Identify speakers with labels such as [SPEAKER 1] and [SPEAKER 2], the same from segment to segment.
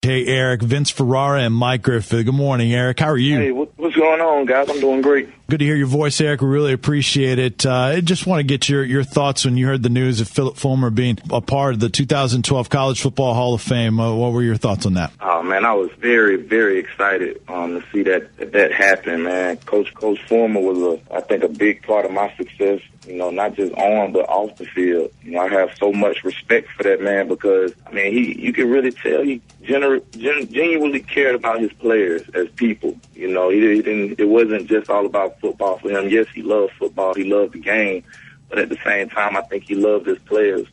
[SPEAKER 1] Hey, Eric, Vince Ferrara and Mike Griffith. Good morning, Eric. How are you?
[SPEAKER 2] Hey, what's going on, guys? I'm doing great.
[SPEAKER 1] Good to hear your voice, Eric. We really appreciate it. I just want to get your thoughts when you heard the news of Phillip Fulmer being a part of the 2012 College Football Hall of Fame. What were your thoughts on that?
[SPEAKER 2] Oh, man, I was very, very excited to see that happen, man. Coach Fulmer was, I think, a big part of my success, not just on but off the field. I have so much respect for that man because, you can really tell he genuinely cared about his players as people. It wasn't just all about football for him. Yes, he loved football. He loved the game. But at the same time, I think he loved his players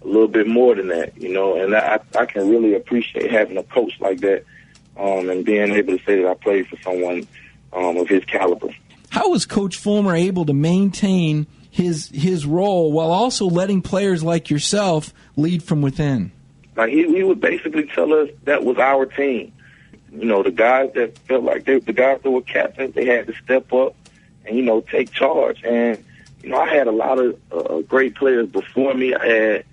[SPEAKER 2] a little bit more than that, and I can really appreciate having a coach like that and being able to say that I played for someone of his caliber.
[SPEAKER 3] How was Coach Fulmer able to maintain his role while also letting players like yourself lead from within?
[SPEAKER 2] Like he would basically tell us that was our team. The guys that felt like the guys that were captains, they had to step up and, take charge. And, I had a lot of great players before me. I had,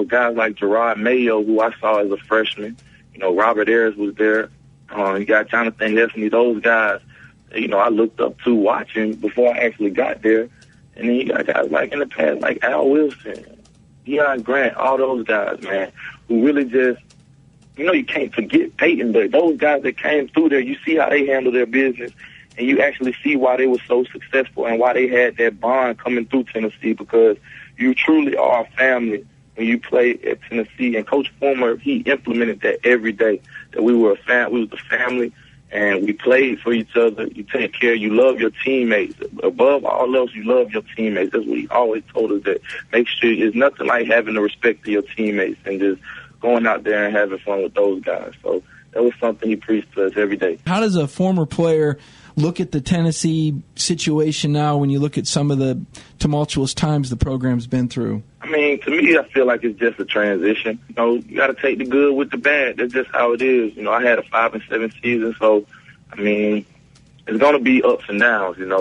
[SPEAKER 2] guys like Gerard Mayo, who I saw as a freshman. Robert Ayers was there. You got Jonathan Leslie, those guys, I looked up to watching before I actually got there. And then you got guys like in the past, like Al Wilson, Deion Grant, all those guys, man, who really just, you can't forget Peyton, but those guys that came through there, you see how they handle their business, and you actually see why they were so successful and why they had that bond coming through Tennessee, because you truly are a family when you play at Tennessee. And Coach Fulmer, he implemented that every day, that we were we was a family, and we played for each other. You take care, you love your teammates. Above all else, you love your teammates. That's what he always told us, that make sure there's nothing like having the respect for your teammates and just going out there and having fun with those guys. So that was something he preached to us every day.
[SPEAKER 3] How does a former player look at the Tennessee situation now when you look at some of the tumultuous times the program's been through?
[SPEAKER 2] To me, I feel like it's just a transition. You got to take the good with the bad. That's just how it is. I had a 5-7 season, so, it's going to be ups and downs, and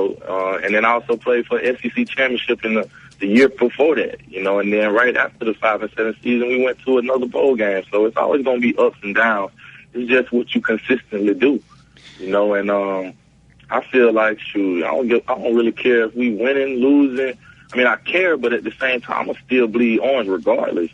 [SPEAKER 2] then I also played for SEC championship in the year before that, and then right after the 5-7 season, we went to another bowl game. So it's always going to be ups and downs. It's just what you consistently do, and I feel like, I don't really care if we winning, losing. I care, but at the same time, I still bleed orange regardless.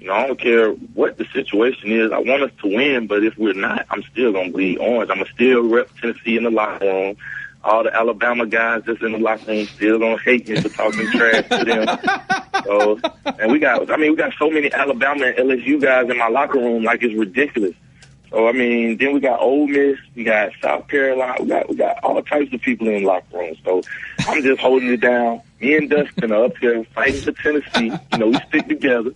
[SPEAKER 2] I don't care what the situation is. I want us to win, but if we're not, I'm still going to bleed orange. I'm going to still rep Tennessee in the locker room. All the Alabama guys that's in the locker room still going to hate me for talking trash to them. So, and we got so many Alabama and LSU guys in my locker room, like it's ridiculous. So, then we got Ole Miss, we got South Carolina, we got all types of people in the locker room. So I'm just holding it down. Me and Dustin are up here fighting for Tennessee. We stick together.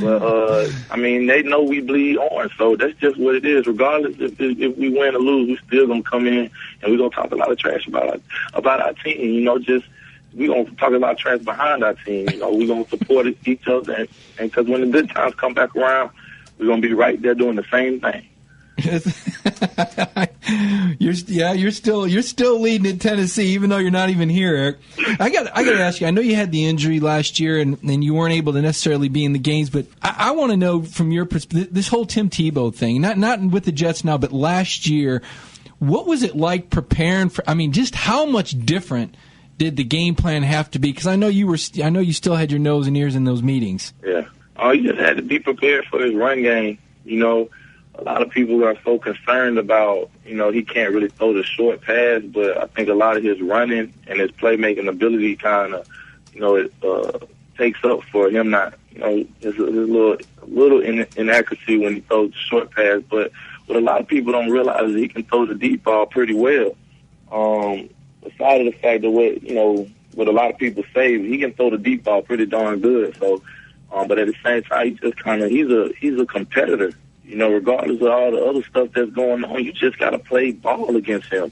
[SPEAKER 2] But, they know we bleed orange. So that's just what it is. Regardless if we win or lose, we're still going to come in and we're going to talk a lot of trash about our team. We're going to talk a lot of trash behind our team. We're going to support each other. And because when the good times come back around, we're going to be right there doing the same thing.
[SPEAKER 3] You're still leading in Tennessee, even though you're not even here, Eric. I got to ask you. I know you had the injury last year, and you weren't able to necessarily be in the games. But I want to know from your perspective, this whole Tim Tebow thing, not with the Jets now, but last year, what was it like preparing for? Just how much different did the game plan have to be? Because I know you still had your nose and ears in those meetings.
[SPEAKER 2] Yeah, you just had to be prepared for his run game. A lot of people are so concerned about, he can't really throw the short pass, but I think a lot of his running and his playmaking ability kind of, it takes up for him not, there's a little inaccuracy when he throws the short pass, but what a lot of people don't realize is he can throw the deep ball pretty well. Aside of the fact that what a lot of people say, he can throw the deep ball pretty darn good. So, but at the same time, he just he's a competitor. Regardless of all the other stuff that's going on, you just got to play ball against him.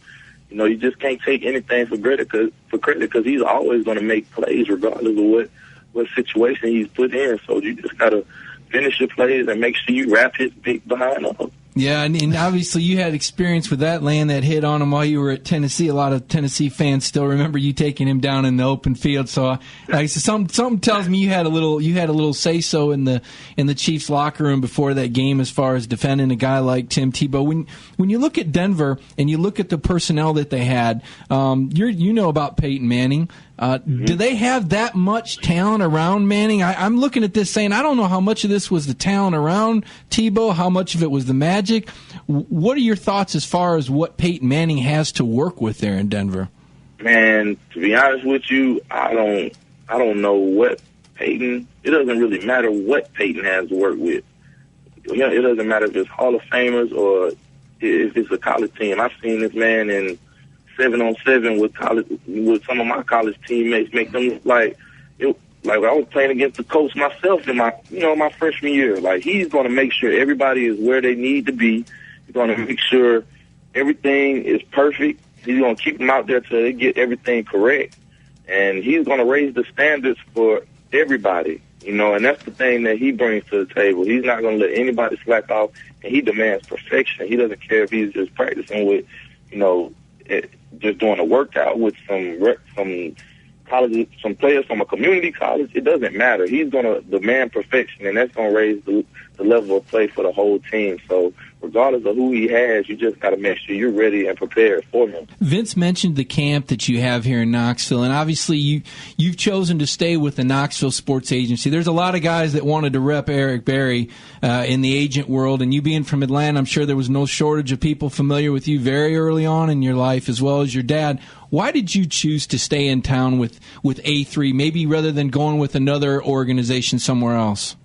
[SPEAKER 2] You just can't take anything for credit because he's always going to make plays regardless of what situation he's put in. So you just got to finish your plays and make sure you wrap his big behind up.
[SPEAKER 3] Yeah, and obviously you had experience with that, laying that hit on him while you were at Tennessee. A lot of Tennessee fans still remember you taking him down in the open field. So, something tells me you had a little say so in the Chiefs locker room before that game as far as defending a guy like Tim Tebow. When you look at Denver and you look at the personnel that they had, you know about Peyton Manning. Do they have that much talent around Manning? I'm looking at this saying, I don't know how much of this was the talent around Tebow, how much of it was the magic. What are your thoughts as far as what Peyton Manning has to work with there in Denver?
[SPEAKER 2] Man, to be honest with you, I don't know what Peyton. It doesn't really matter what Peyton has to work with. You know, it doesn't matter if it's Hall of Famers or if it's a college team. I've seen this man in 7-on-7 with some of my college teammates, make them look like I was playing against the coach myself in my freshman year. Like, he's going to make sure everybody is where they need to be. He's going to make sure everything is perfect. He's going to keep them out there till they get everything correct, and he's going to raise the standards for everybody. You know, and that's the thing that he brings to the table. He's not going to let anybody slack off, and he demands perfection. He doesn't care if he's just practicing with, just doing a workout with some college, some players from a community college. It doesn't matter. He's going to demand perfection, and that's going to raise the level of play for the whole team. So regardless of who he has, you just got to make sure you're ready and prepared for him.
[SPEAKER 3] Vince mentioned the camp that you have here in Knoxville, and obviously you've chosen to stay with the Knoxville Sports Agency. There's a lot of guys that wanted to rep Eric Berry in the agent world, and you being from Atlanta, I'm sure there was no shortage of people familiar with you very early on in your life, as well as your dad. Why did you choose to stay in town with A3, maybe rather than going with another organization somewhere else?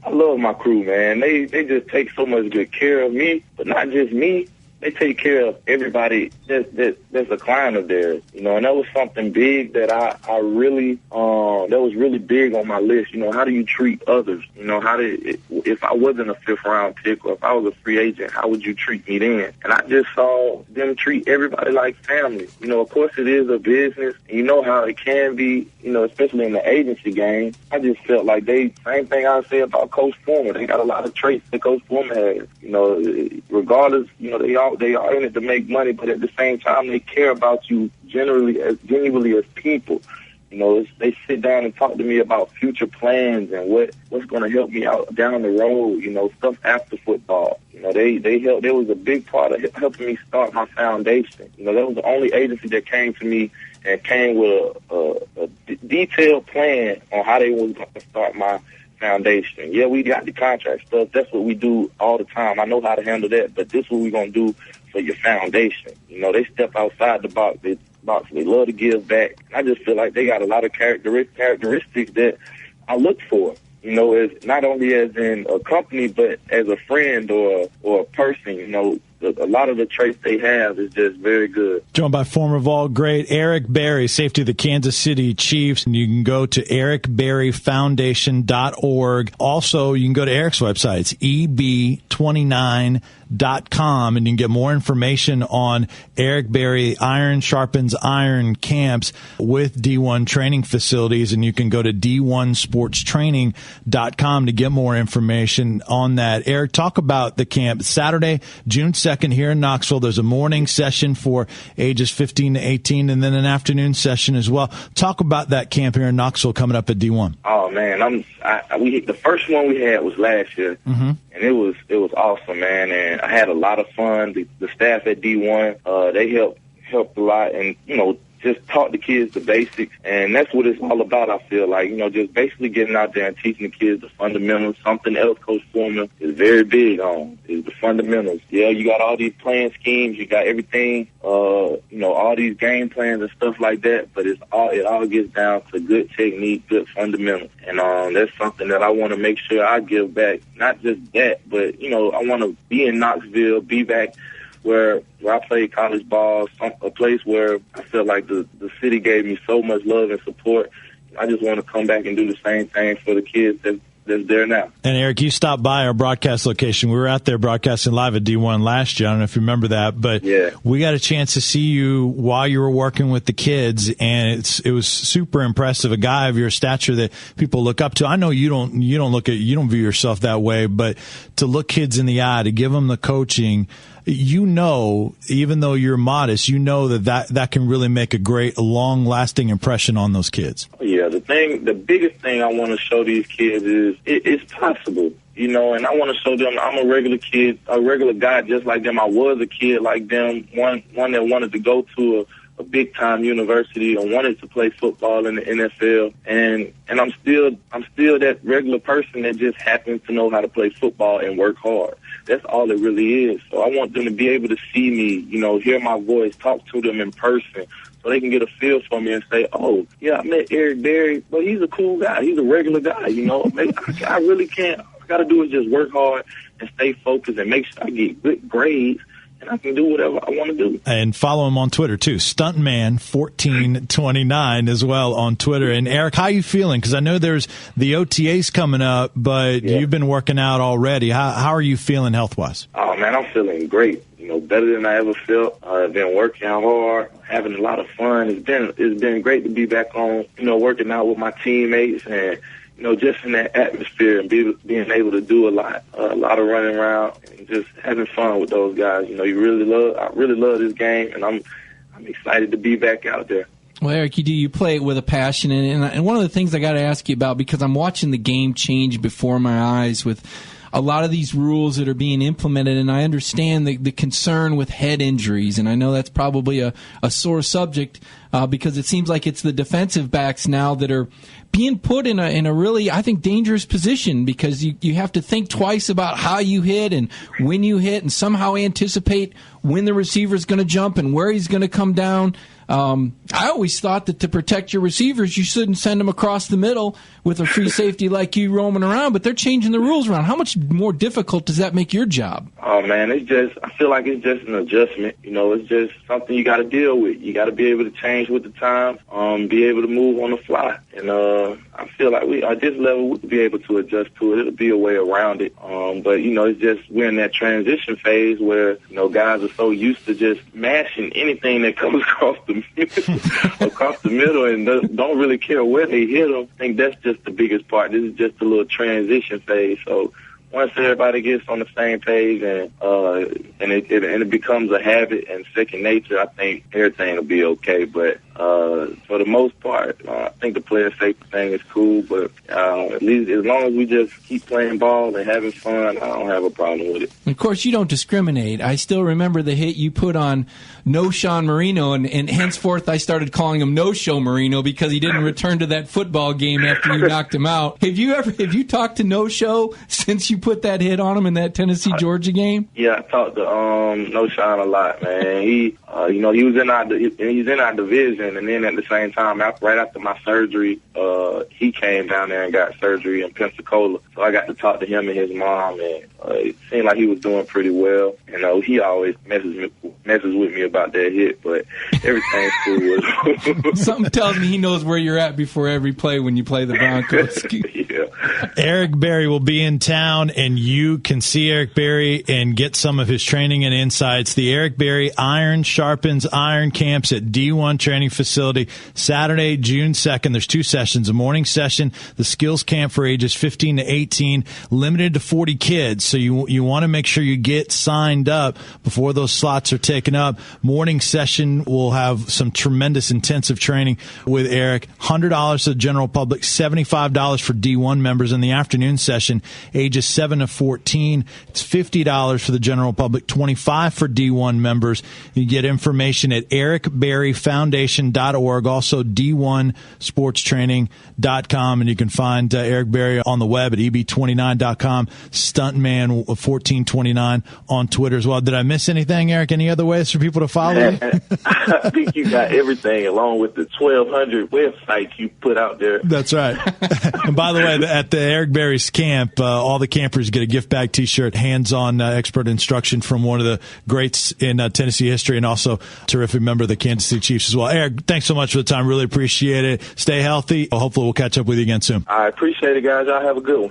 [SPEAKER 2] I love my crew, man. They just take so much good care of me, but not just me. They take care of everybody that's a client of theirs, and that was something big that I really, that was really big on my list. How do you treat others? If I wasn't a 5th round pick or if I was a free agent, how would you treat me then? And I just saw them treat everybody like family. Of course it is a business, and you know how it can be, especially in the agency game. I just felt like same thing I say about Coach Fulmer. They got a lot of traits that Coach Fulmer has. Regardless, they are in it to make money, but at the same time, they care about you genuinely as people. They sit down and talk to me about future plans and what's going to help me out down the road. Stuff after football. They helped. There was a big part of helping me start my foundation. That was the only agency that came to me and came with a detailed plan on how they was going to start my foundation. Yeah, we got the contract stuff. That's what we do all the time. I know how to handle that, but this is what we're going to do for your foundation. They step outside the box. They love to give back. I just feel like they got a lot of characteristics that I look for, as not only as in a company, but as a friend or a person, a lot of the traits they have is just very good.
[SPEAKER 1] Joined by former Vol great Eric Berry, safety of the Kansas City Chiefs. And you can go to ericberryfoundation.org. Also, you can go to Eric's website. It's eb29.com, and you can get more information on Eric Berry Iron Sharpens Iron camps with D1 training facilities, and you can go to d1sportstraining.com to get more information on that. Eric, talk about the camp. Saturday, June 2nd here in Knoxville. There's a morning session for ages 15 to 18, and then an afternoon session as well. Talk about that camp here in Knoxville coming up at D1.
[SPEAKER 2] Oh man, the first one we had was last year, and it was awesome, man. And I had a lot of fun. The staff at D1, they helped a lot, and just taught the kids the basics, and that's what it's all about, I feel like. Just basically getting out there and teaching the kids the fundamentals. Something else Coach Fulmer is very big on is the fundamentals. Yeah, you got all these playing schemes, you got everything, all these game plans and stuff like that, but it all gets down to good technique, good fundamentals. And that's something that I want to make sure I give back. Not just that, but, I want to be in Knoxville, be back where I played college ball, a place where I feel like the city gave me so much love and support. I just want to come back and do the same thing for the kids that that's there now.
[SPEAKER 1] And Eric, you stopped by our broadcast location. We were out there broadcasting live at D1 last year. I don't know if you remember that, but
[SPEAKER 2] yeah, we
[SPEAKER 1] got a chance to see you while you were working with the kids, and it was super impressive. A guy of your stature that people look up to. I know you don't view yourself that way, but to look kids in the eye, to give them the coaching, even though you're modest, that can really make a great, long-lasting impression on those kids.
[SPEAKER 2] Yeah, the biggest thing I want to show these kids is it's possible, and I want to show them I'm a regular kid, a regular guy just like them. I was a kid like them, one that wanted to go to a big-time university and wanted to play football in the NFL, and I'm still that regular person that just happens to know how to play football and work hard. That's all it really is. So I want them to be able to see me, hear my voice, talk to them in person, so they can get a feel for me and say, oh, yeah, I met Eric Berry, but he's a cool guy. He's a regular guy, Maybe I really can't. All I got to do is just work hard and stay focused and make sure I get good grades, and I can do whatever I want to do.
[SPEAKER 1] And follow him on Twitter, too. Stuntman1429 as well on Twitter. And, Eric, how are you feeling? Because I know there's the OTAs coming up, but you've been working out already. How are you feeling health-wise?
[SPEAKER 2] Oh, man, I'm feeling great. Better than I ever felt. I've been working hard, having a lot of fun. It's been great to be back on, working out with my teammates and, just in that atmosphere and being able to do a lot of running around and just having fun with those guys. I really love this game, and I'm excited to be back out there.
[SPEAKER 3] Well, Eric, you play it with a passion, and one of the things I got to ask you about, because I'm watching the game change before my eyes with a lot of these rules that are being implemented, and I understand the concern with head injuries, and I know that's probably a sore subject because it seems like it's the defensive backs now that are being put in a really, I think, dangerous position, because you have to think twice about how you hit and when you hit and somehow anticipate when the receiver's going to jump and where he's going to come down. I always thought that to protect your receivers, you shouldn't send them across the middle with a free safety like you roaming around, but they're changing the rules around. How much more difficult does that make your job?
[SPEAKER 2] Oh, man, I feel like it's just an adjustment. It's just something you got to deal with. You got to be able to change with the times, be able to move on the fly. And I feel like at this level, we'll be able to adjust to it. It'll be a way around it. But, it's just we're in that transition phase where, guys are so used to just mashing anything that comes across the middle and don't really care where they hit them. I think that's just the biggest part. This is just a little transition phase. So once everybody gets on the same page and it becomes a habit and second nature, I think everything will be okay. But for the most part, I think the player safety thing is cool. But at least as long as we just keep playing ball and having fun, I don't have a problem with it.
[SPEAKER 3] Of course, you don't discriminate. I still remember the hit you put on No Sean Marino, and henceforth I started calling him No Show Marino because he didn't return to that football game after you knocked him out. Have you talked to No Show since you put that hit on him in that Tennessee-Georgia game?
[SPEAKER 2] Yeah, I talked to No Sean a lot, man. He was in our division, and then at the same time, right after my surgery, he came down there and got surgery in Pensacola. So I got to talk to him and his mom, and it seemed like he was doing pretty well. He always messes with me about that hit, but everything's cool.
[SPEAKER 3] Something tells me he knows where you're at before every play when you play the Broncos.
[SPEAKER 2] Yeah.
[SPEAKER 1] Eric Berry will be in town, and you can see Eric Berry and get some of his training and insights. The Eric Berry Iron Sharpens Iron Camps at D1 Training Facility, Saturday, June 2nd. There's 2 sessions, a morning session, the skills camp for ages 15 to 18, limited to 40 kids. So you want to make sure you get signed up before those slots are taken up. Morning session will have some tremendous intensive training with Eric. $100 to the general public, $75 for D1 members. In the afternoon session, ages 7 to 14, it's $50 for the general public, $25 for D1 members. You get information at ericberryfoundation.org, also d1sportstraining.com, and you can find Eric Berry on the web at eb29.com, Stuntman1429 on Twitter as well. Did I miss anything, Eric? Any other ways for people to follow you?
[SPEAKER 2] I think you got everything, along with the 1,200 websites you put out there.
[SPEAKER 1] That's right. And by the way, at the Eric Berry's camp, all the campers get a gift bag T-shirt, hands-on expert instruction from one of the greats in Tennessee history, and also terrific member of the Kansas City Chiefs as well. Eric, thanks so much for the time. Really appreciate it. Stay healthy. Hopefully we'll catch up with you again soon.
[SPEAKER 2] I appreciate it, guys. Y'all have a good one.